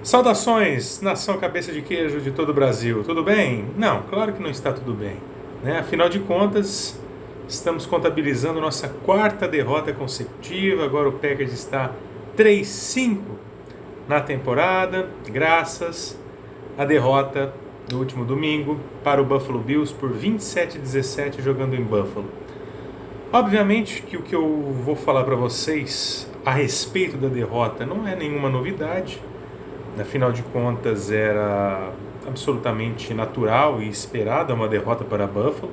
Saudações, nação cabeça de queijo de todo o Brasil. Tudo bem? Não, claro que não está tudo bem, né? Afinal de contas, estamos contabilizando nossa quarta derrota consecutiva. Agora o Packers está 3-5 na temporada, graças à derrota do último domingo para o Buffalo Bills por 27-17 jogando em Buffalo. Obviamente que o que eu vou falar para vocês a respeito da derrota não é nenhuma novidade. Afinal de contas, era absolutamente natural e esperada uma derrota para Buffalo.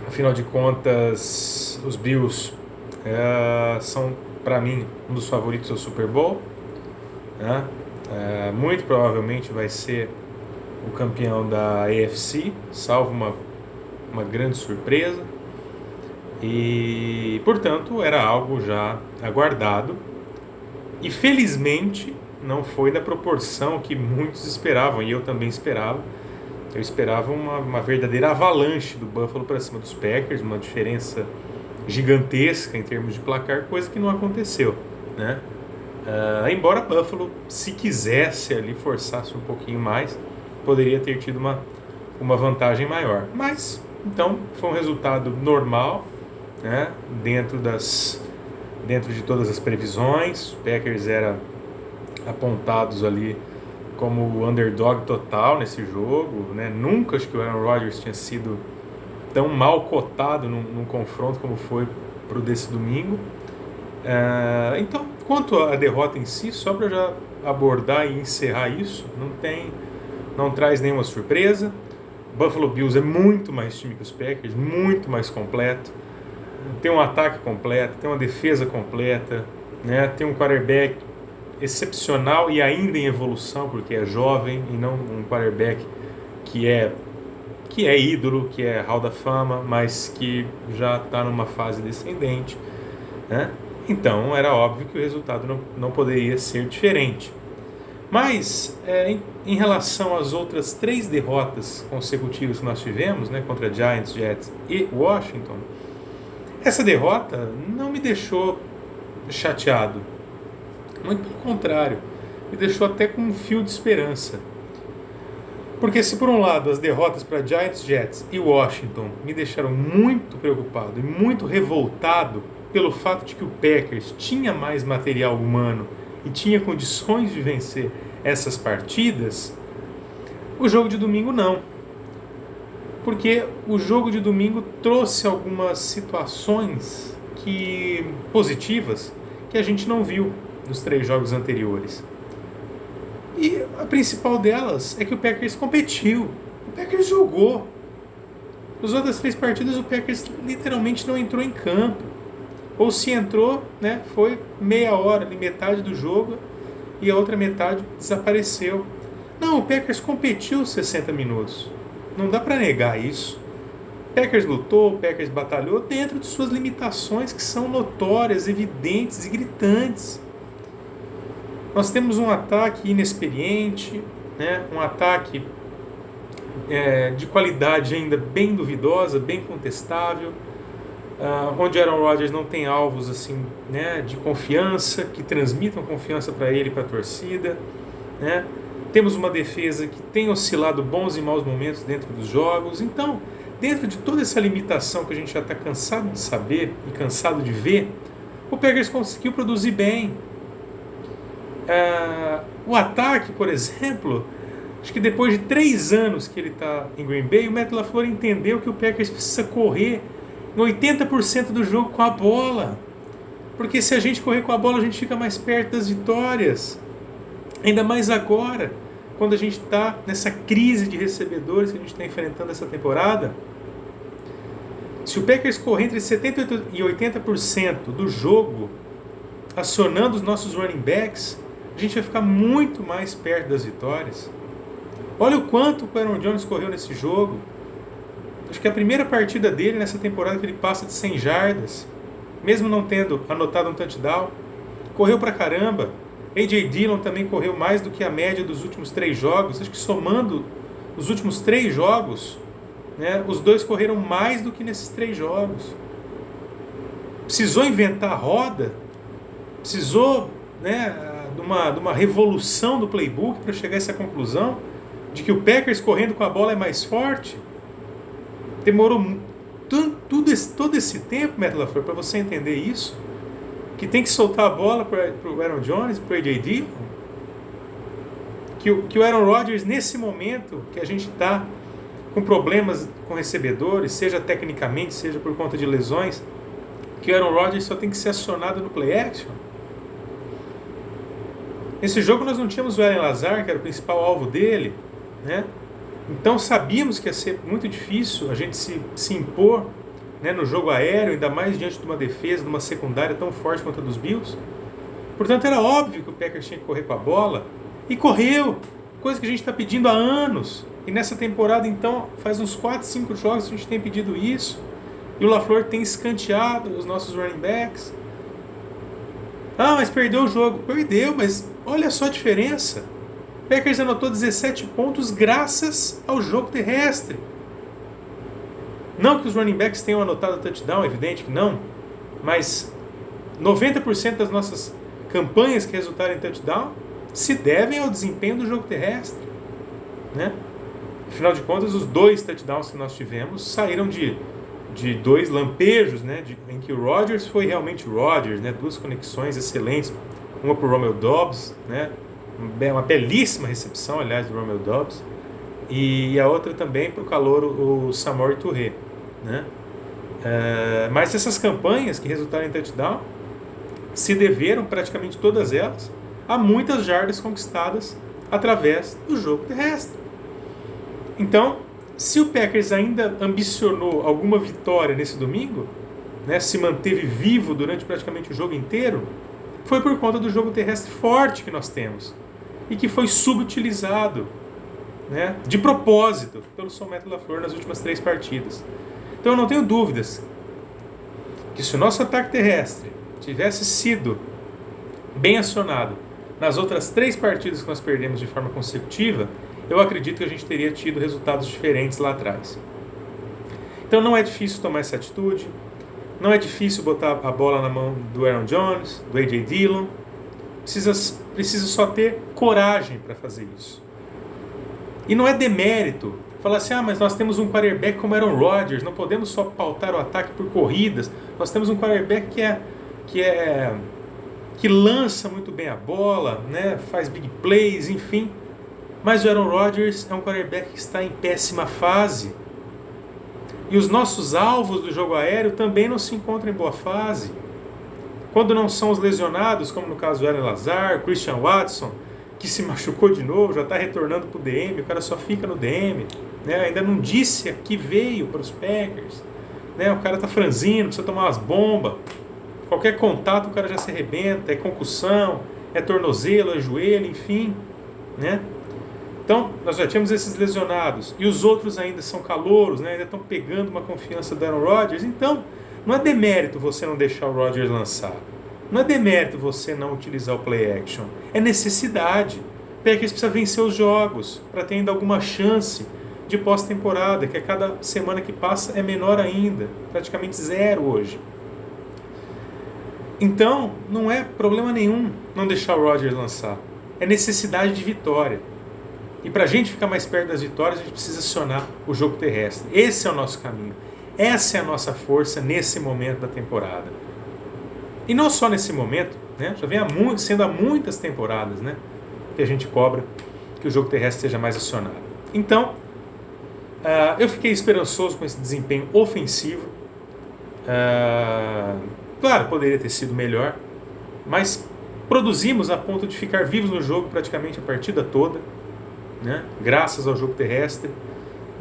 Afinal de contas, os Bills são, para mim, um dos favoritos ao Super Bowl, né? Muito provavelmente vai ser o campeão da AFC, salvo uma grande surpresa. E, portanto, era algo já aguardado. E, felizmente, não foi da proporção que muitos esperavam, e eu também esperava. Eu esperava uma verdadeira avalanche do Buffalo para cima dos Packers, uma diferença gigantesca em termos de placar, coisa que não aconteceu, né? Embora Buffalo, se quisesse ali, forçasse um pouquinho mais, poderia ter tido uma vantagem maior. Mas, então, foi um resultado normal, né? Dentro de todas as previsões. O Packers era apontados ali como o underdog total nesse jogo, né? Nunca acho que o Aaron Rodgers tinha sido tão mal cotado num confronto como foi para o desse domingo. Então, quanto à derrota em si, só para já abordar e encerrar isso, não traz nenhuma surpresa. Buffalo Bills é muito mais time que os Packers, muito mais completo, tem um ataque completo, tem uma defesa completa, né? Tem um quarterback excepcional e ainda em evolução, porque é jovem e não um quarterback que é ídolo, que é hall da fama, mas que já está numa fase descendente, né? Então era óbvio que o resultado não poderia ser diferente. Mas em relação às outras 3 derrotas consecutivas que nós tivemos, né, contra Giants, Jets e Washington, essa derrota não me deixou chateado. Muito pelo contrário, me deixou até com um fio de esperança. Porque se por um lado as derrotas para Giants, Jets e Washington me deixaram muito preocupado e muito revoltado pelo fato de que o Packers tinha mais material humano e tinha condições de vencer essas partidas, o jogo de domingo não. Porque o jogo de domingo trouxe algumas situações positivas que a gente não viu nos 3 jogos anteriores. E a principal delas é que o Packers competiu. O Packers jogou. Nas outras 3 partidas o Packers literalmente não entrou em campo. Ou se entrou, né, foi meia hora, metade do jogo, e a outra metade desapareceu. Não, o Packers competiu 60 minutos. Não dá para negar isso. O Packers lutou, o Packers batalhou dentro de suas limitações que são notórias, evidentes e gritantes. Nós temos um ataque inexperiente, né? Um ataque de qualidade ainda bem duvidosa, bem contestável, onde Aaron Rodgers não tem alvos assim, né, de confiança, que transmitam confiança para ele e para a torcida, né? Temos uma defesa que tem oscilado bons e maus momentos dentro dos jogos. Então, dentro de toda essa limitação que a gente já está cansado de saber e cansado de ver, o Packers conseguiu produzir bem. O ataque, por exemplo, acho que depois de 3 anos que ele está em Green Bay, o Matt LaFleur entendeu que o Packers precisa correr em 80% do jogo com a bola. Porque se a gente correr com a bola, a gente fica mais perto das vitórias. Ainda mais agora, quando a gente está nessa crise de recebedores que a gente está enfrentando essa temporada. Se o Packers correr entre 70% e 80% do jogo, acionando os nossos running backs, a gente vai ficar muito mais perto das vitórias. Olha o quanto o Aaron Jones correu nesse jogo. Acho que é a primeira partida dele nessa temporada que ele passa de 100 jardas, mesmo não tendo anotado um touchdown. Correu pra caramba. A.J. Dillon também correu mais do que a média dos últimos 3 jogos. Acho que somando os últimos 3 jogos, né, os 2 correram mais do que nesses 3 jogos. Precisou inventar a roda? Precisou, né, de uma revolução do playbook para chegar a essa conclusão de que o Packers correndo com a bola é mais forte? Demorou todo esse tempo, Matt LaFleur, para você entender isso? Que tem que soltar a bola para o Aaron Jones, para o A.J. Dillon? Que o Aaron Rodgers, nesse momento que a gente está com problemas com recebedores, seja tecnicamente, seja por conta de lesões, que o Aaron Rodgers só tem que ser acionado no play action? Nesse jogo nós não tínhamos o Allen Lazard, que era o principal alvo dele, né? Então sabíamos que ia ser muito difícil a gente se impor, né, no jogo aéreo, ainda mais diante de uma defesa, de uma secundária tão forte quanto a dos Bills. Portanto, era óbvio que o Packers tinha que correr com a bola, e correu, coisa que a gente está pedindo há anos. E nessa temporada, então, faz uns 4, 5 jogos que a gente tem pedido isso, e o LaFleur tem escanteado os nossos running backs. Ah, mas perdeu o jogo. Perdeu, mas olha só a diferença. O Packers anotou 17 pontos graças ao jogo terrestre. Não que os running backs tenham anotado touchdown, é evidente que não, mas 90% das nossas campanhas que resultaram em touchdown se devem ao desempenho do jogo terrestre, né? Afinal de contas, os 2 touchdowns que nós tivemos saíram de 2 lampejos, né? Em que o Rodgers foi realmente Rodgers, né? 2 conexões excelentes, uma para o Romeo Doubs, né? Uma belíssima recepção, aliás, do Romeo Doubs, e a outra também para o calouro, o Samori Touré, né? Mas essas campanhas que resultaram em touchdown se deveram, praticamente todas elas, a muitas jardas conquistadas através do jogo terrestre. Então, se o Packers ainda ambicionou alguma vitória nesse domingo, né, se manteve vivo durante praticamente o jogo inteiro, foi por conta do jogo terrestre forte que nós temos e que foi subutilizado, né, de propósito pelo Matt LaFleur nas últimas 3 partidas. Então eu não tenho dúvidas que se o nosso ataque terrestre tivesse sido bem acionado nas outras 3 partidas que nós perdemos de forma consecutiva, eu acredito que a gente teria tido resultados diferentes lá atrás. Então não é difícil tomar essa atitude, não é difícil botar a bola na mão do Aaron Jones, do A.J. Dillon, precisa só ter coragem para fazer isso. E não é demérito falar assim, mas nós temos um quarterback como Aaron Rodgers, não podemos só pautar o ataque por corridas, nós temos um quarterback que lança muito bem a bola, né, faz big plays, enfim. Mas o Aaron Rodgers é um quarterback que está em péssima fase. E os nossos alvos do jogo aéreo também não se encontram em boa fase. Quando não são os lesionados, como no caso do Allen Lazard, Christian Watson, que se machucou de novo, já está retornando para o DM, o cara só fica no DM, né? Ainda não disse a que veio para os Packers, né? O cara está franzino, precisa tomar umas bombas. Qualquer contato o cara já se arrebenta, é concussão, é tornozelo, é joelho, enfim, né? Então, nós já tínhamos esses lesionados, e os outros ainda são calouros, né? Ainda estão pegando uma confiança do Aaron Rodgers. Então, não é demérito você não deixar o Rodgers lançar. Não é demérito você não utilizar o play action. É necessidade. O Packers precisa vencer os jogos para ter ainda alguma chance de pós-temporada, que a cada semana que passa é menor ainda. Praticamente 0 hoje. Então, não é problema nenhum não deixar o Rodgers lançar. É necessidade de vitória. E para a gente ficar mais perto das vitórias, a gente precisa acionar o jogo terrestre. Esse é o nosso caminho. Essa é a nossa força nesse momento da temporada. E não só nesse momento, né? Já vem sendo há muitas temporadas, né, que a gente cobra que o jogo terrestre seja mais acionado. Então, eu fiquei esperançoso com esse desempenho ofensivo. Claro, poderia ter sido melhor, mas produzimos a ponto de ficar vivos no jogo praticamente a partida toda, né, graças ao jogo terrestre.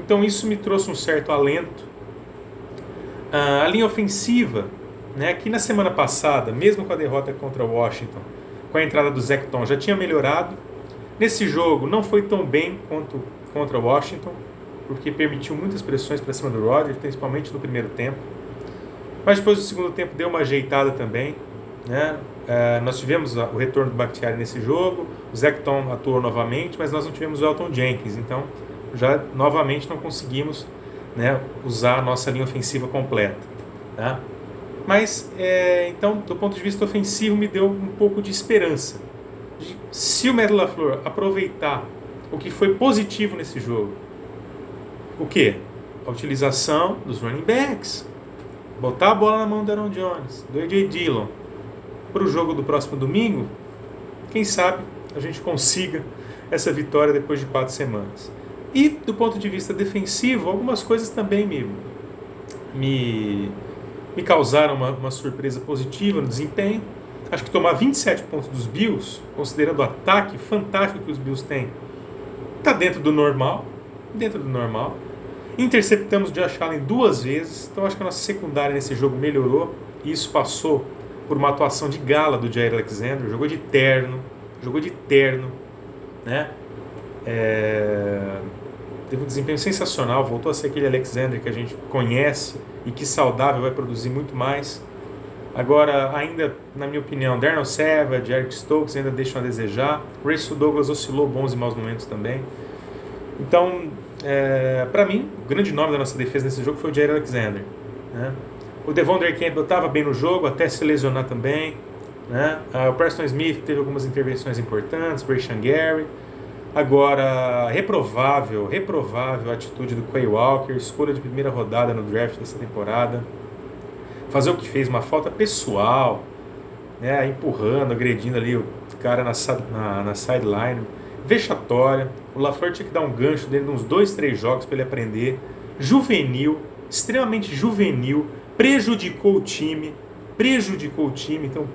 Então isso me trouxe um certo alento. A linha ofensiva, né, que na semana passada, mesmo com a derrota contra o Washington, com a entrada do Zach Tom, já tinha melhorado. Nesse jogo não foi tão bem quanto contra o Washington, porque permitiu muitas pressões para cima do Rodgers, principalmente no primeiro tempo. Mas depois do segundo tempo deu uma ajeitada também, né? Nós tivemos o retorno do Bakhtiari nesse jogo, o Zach Tom atuou novamente, mas nós não tivemos o Elton Jenkins, então já novamente não conseguimos, né, usar a nossa linha ofensiva completa, tá? Mas, então, do ponto de vista ofensivo, me deu um pouco de esperança Se o Matt LaFleur aproveitar o que foi positivo nesse jogo, o quê? A utilização dos running backs, botar a bola na mão do Aaron Jones, do A.J. Dillon, para o jogo do próximo domingo, quem sabe a gente consiga essa vitória depois de 4 semanas. E do ponto de vista defensivo, algumas coisas também me causaram uma surpresa positiva no desempenho. Acho que tomar 27 pontos dos Bills, considerando o ataque fantástico que os Bills têm, está dentro do normal. Interceptamos o Josh Allen 2 vezes, então acho que a nossa secundária nesse jogo melhorou, e isso passou por uma atuação de gala do Jair Alexander. Jogou de terno, né? Teve um desempenho sensacional, voltou a ser aquele Alexander que a gente conhece e que saudável vai produzir muito mais. Agora, ainda, na minha opinião, Darnell Savage, Eric Stokes ainda deixam a desejar. Russell Douglas oscilou bons e maus momentos também. Então, para mim, o grande nome da nossa defesa nesse jogo foi o Jair Alexander, né? O Devondre Campbell estava bem no jogo, até se lesionar também, né? O Preston Smith teve algumas intervenções importantes, o Rashan Gary. Agora, reprovável a atitude do Quay Walker, escolha de primeira rodada no draft dessa temporada. Fazer o que fez, uma falta pessoal, né? Empurrando, agredindo ali o cara na sideline. Vexatória. O LaFleur tinha que dar um gancho dele de uns 2, 3 jogos para ele aprender. Juvenil, extremamente juvenil, prejudicou o time. Então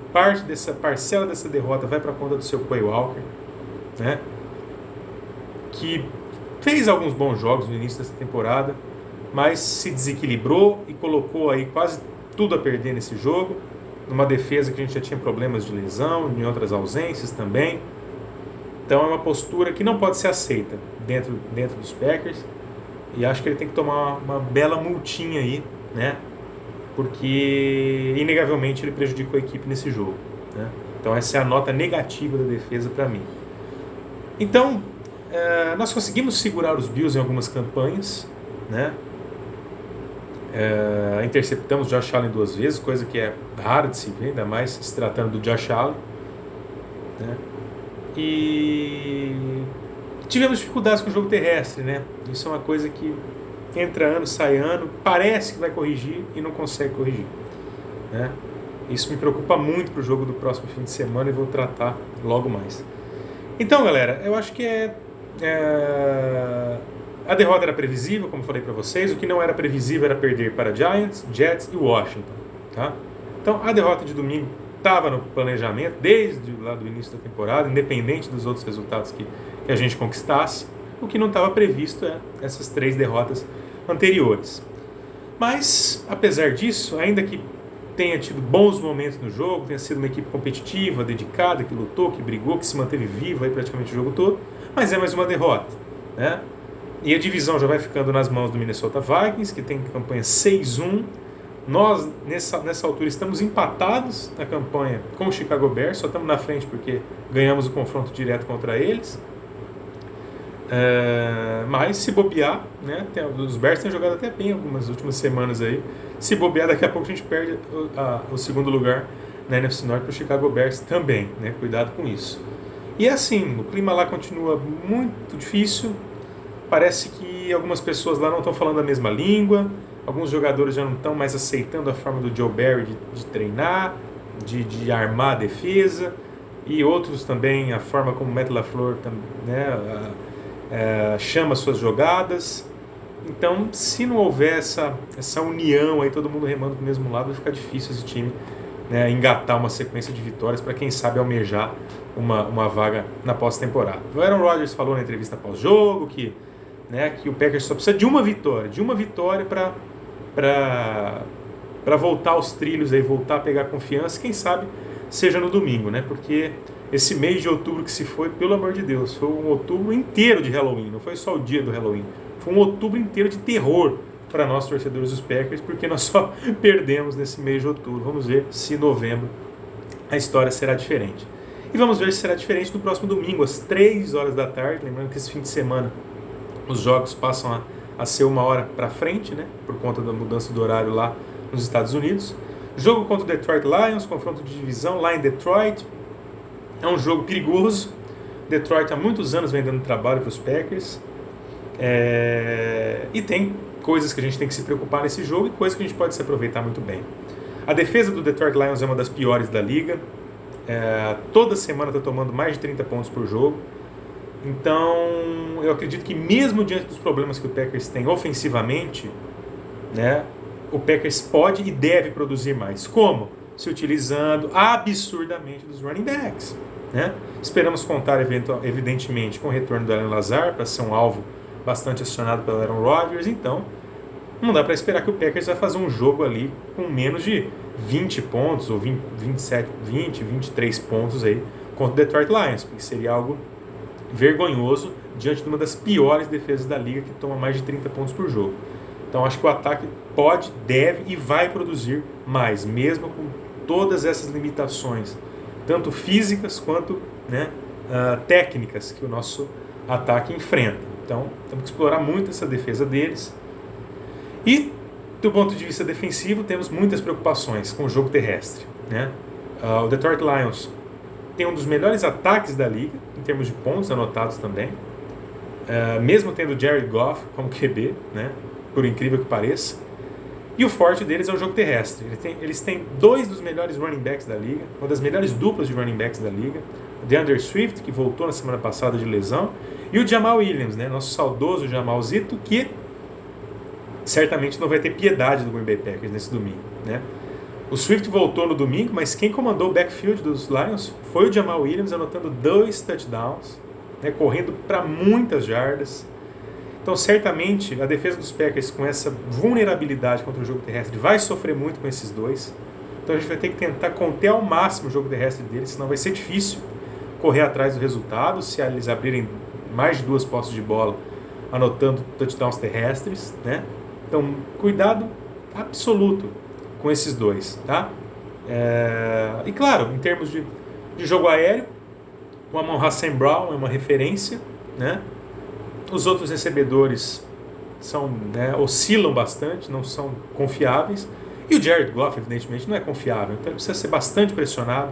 parcela dessa derrota vai para a conta do seu Quay Walker, né? Que fez alguns bons jogos no início dessa temporada, mas se desequilibrou e colocou aí quase tudo a perder nesse jogo, numa defesa que a gente já tinha problemas de lesão, em outras ausências também. Então é uma postura que não pode ser aceita dentro dos Packers, e acho que ele tem que tomar uma bela multinha aí, né? Porque inegavelmente ele prejudicou a equipe nesse jogo, né? Então essa é a nota negativa da defesa para mim. Então, nós conseguimos segurar os Bills em algumas campanhas, né? Interceptamos Josh Allen 2 vezes, coisa que é raro de se ver, ainda mais se tratando do Josh Allen, né? E tivemos dificuldades com o jogo terrestre, né? Isso é uma coisa que entra ano, sai ano, parece que vai corrigir e não consegue corrigir, né? Isso me preocupa muito para o jogo do próximo fim de semana e vou tratar logo mais. Então, galera, eu acho que a derrota era previsível, como falei para vocês. O que não era previsível era perder para Giants, Jets e Washington, tá? Então, a derrota de domingo estava no planejamento desde lá do início da temporada, independente dos outros resultados que a gente conquistasse. O que não estava previsto é essas 3 derrotas anteriores. Mas, apesar disso, ainda que tenha tido bons momentos no jogo, tenha sido uma equipe competitiva, dedicada, que lutou, que brigou, que se manteve viva aí praticamente o jogo todo, mas é mais uma derrota, né? E a divisão já vai ficando nas mãos do Minnesota Vikings, que tem campanha 6-1. Nós, nessa altura, estamos empatados na campanha com o Chicago Bears, só estamos na frente porque ganhamos o confronto direto contra eles. Mas se bobear, né, os Bears têm jogado até bem algumas últimas semanas aí. Se bobear, daqui a pouco a gente perde o segundo lugar na NFC Norte para o Chicago Bears também, né? Cuidado com isso. E assim, o clima lá continua muito difícil. Parece que algumas pessoas lá não estão falando a mesma língua. Alguns jogadores já não estão mais aceitando a forma do Joe Barry de treinar, de armar a defesa. E outros também, a forma como o Matt LaFleur, né, chama suas jogadas. Então, se não houver essa união aí, todo mundo remando para o mesmo lado, vai ficar difícil esse time, né, engatar uma sequência de vitórias para, quem sabe, almejar uma vaga na pós-temporada. O Aaron Rodgers falou na entrevista pós-jogo que o Packers só precisa de uma vitória para voltar aos trilhos, aí, voltar a pegar confiança, quem sabe seja no domingo, né? Porque esse mês de outubro que se foi, pelo amor de Deus, foi um outubro inteiro de Halloween, não foi só o dia do Halloween, foi um outubro inteiro de terror para nós torcedores dos Packers, porque nós só perdemos nesse mês de outubro. Vamos ver se em novembro a história será diferente. E vamos ver se será diferente no próximo domingo, às 3 horas da tarde, lembrando que esse fim de semana os jogos passam a ser 1 hora para frente, né, por conta da mudança do horário lá nos Estados Unidos. Jogo contra o Detroit Lions, confronto de divisão lá em Detroit. É um jogo perigoso. Detroit há muitos anos vem dando trabalho para os Packers. E tem coisas que a gente tem que se preocupar nesse jogo e coisas que a gente pode se aproveitar muito bem. A defesa do Detroit Lions é uma das piores da liga. Toda semana está tomando mais de 30 pontos por jogo. Então, eu acredito que mesmo diante dos problemas que o Packers tem ofensivamente, né, o Packers pode e deve produzir mais. Como? Se utilizando absurdamente dos running backs. Né? Esperamos contar, evidentemente, com o retorno do Allen Lazard para ser um alvo bastante acionado pelo Aaron Rodgers. Então, não dá para esperar que o Packers vai fazer um jogo ali com menos de 20 pontos, ou 27, 20, 23 pontos aí contra o Detroit Lions, porque seria algo vergonhoso diante de uma das piores defesas da liga, que toma mais de 30 pontos por jogo. Então acho que o ataque pode, deve e vai produzir mais, mesmo com todas essas limitações, tanto físicas quanto, né, técnicas que o nosso ataque enfrenta. Então temos que explorar muito essa defesa deles. E do ponto de vista defensivo, temos muitas preocupações com o jogo terrestre. Né? O Detroit Lions tem um dos melhores ataques da liga, em termos de pontos anotados também, mesmo tendo o Jared Goff como QB, né? Por incrível que pareça. E o forte deles é o jogo terrestre. Eles têm dois dos melhores running backs da liga, uma das melhores duplas de running backs da liga, o DeAndre Swift, que voltou na semana passada de lesão, e o Jamal Williams, né? Nosso saudoso Jamalzito, que certamente não vai ter piedade do Green Bay Packers nesse domingo. Né? O Swift voltou no domingo, mas quem comandou o backfield dos Lions foi o Jamal Williams, anotando 2 touchdowns, né, correndo para muitas jardas. Então, certamente, a defesa dos Packers, com essa vulnerabilidade contra o jogo terrestre, vai sofrer muito com esses dois. Então, a gente vai ter que tentar conter ao máximo o jogo terrestre deles, senão vai ser difícil correr atrás do resultado, se eles abrirem mais de 2 posses de bola, anotando touchdowns terrestres, né? Então, cuidado absoluto com esses dois, tá? E claro, em termos de jogo aéreo, o Amon-Ra St. Brown é uma referência, né? Os outros recebedores oscilam bastante, não são confiáveis. E o Jared Goff, evidentemente, não é confiável. Então ele precisa ser bastante pressionado,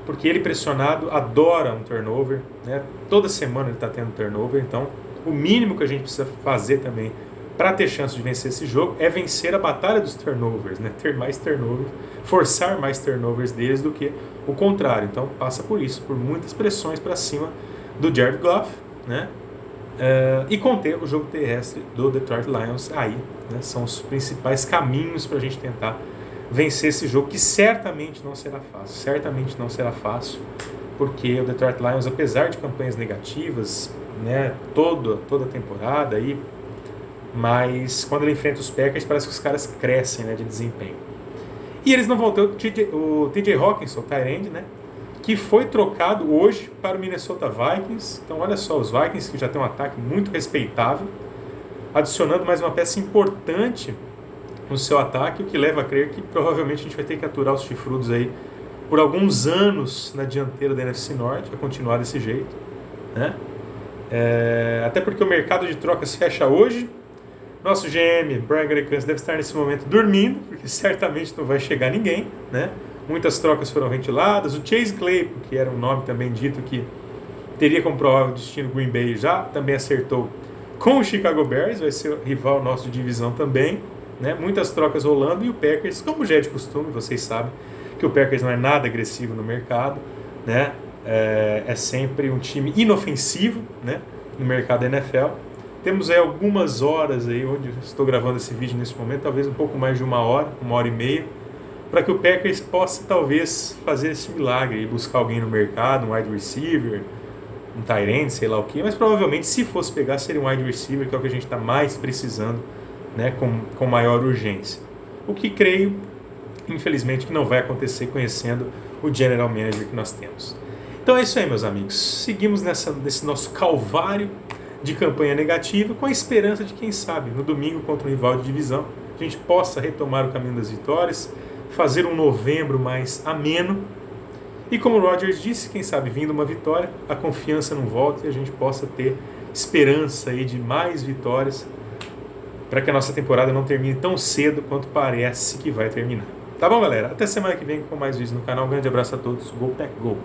porque ele pressionado adora um turnover, né? Toda semana ele está tendo turnover. Então o mínimo que a gente precisa fazer também para ter chance de vencer esse jogo é vencer a batalha dos turnovers, né? Ter mais turnovers, forçar mais turnovers deles do que o contrário. Então passa por isso, por muitas pressões para cima do Jared Goff, né? E conter o jogo terrestre do Detroit Lions aí, né? São os principais caminhos para a gente tentar vencer esse jogo, que certamente não será fácil, porque o Detroit Lions, apesar de campanhas negativas, né, toda a temporada aí, mas quando ele enfrenta os Packers, parece que os caras crescem, né, de desempenho. E eles não vão ter o TJ Hawkinson, o tight end, né, que foi trocado hoje para o Minnesota Vikings. Então olha só, os Vikings, que já tem um ataque muito respeitável, adicionando mais uma peça importante no seu ataque, o que leva a crer que provavelmente a gente vai ter que aturar os chifrudos aí por alguns anos na dianteira da NFC Norte, vai continuar desse jeito, né? Até porque o mercado de trocas fecha hoje. Nosso GM, Brian Gutekunst, deve estar nesse momento dormindo, porque certamente não vai chegar ninguém, né? Muitas trocas foram ventiladas. O Chase Claypool, que era um nome também dito que teria como provável destino Green Bay, já também acertou com o Chicago Bears, vai ser rival nosso de divisão também, né? Muitas trocas rolando, e o Packers, como já é de costume, vocês sabem que o Packers não é nada agressivo no mercado, né? É sempre um time inofensivo, né, no mercado da NFL. Temos aí algumas horas aí onde estou gravando esse vídeo nesse momento, talvez um pouco mais de uma hora e meia, para que o Packers possa talvez fazer esse milagre e buscar alguém no mercado, um wide receiver, um tight end, sei lá o que, mas provavelmente se fosse pegar seria um wide receiver, que é o que a gente está mais precisando, né, com maior urgência. O que creio, infelizmente, que não vai acontecer conhecendo o general manager que nós temos. Então é isso aí, meus amigos. Seguimos nesse nosso calvário de campanha negativa, com a esperança de, quem sabe, no domingo contra um rival de divisão, a gente possa retomar o caminho das vitórias, fazer um novembro mais ameno. E como o Rodgers disse, quem sabe, vindo uma vitória, a confiança não volta e a gente possa ter esperança aí de mais vitórias, para que a nossa temporada não termine tão cedo quanto parece que vai terminar. Tá bom, galera? Até semana que vem com mais vídeos no canal. Um grande abraço a todos. Go Pack Go!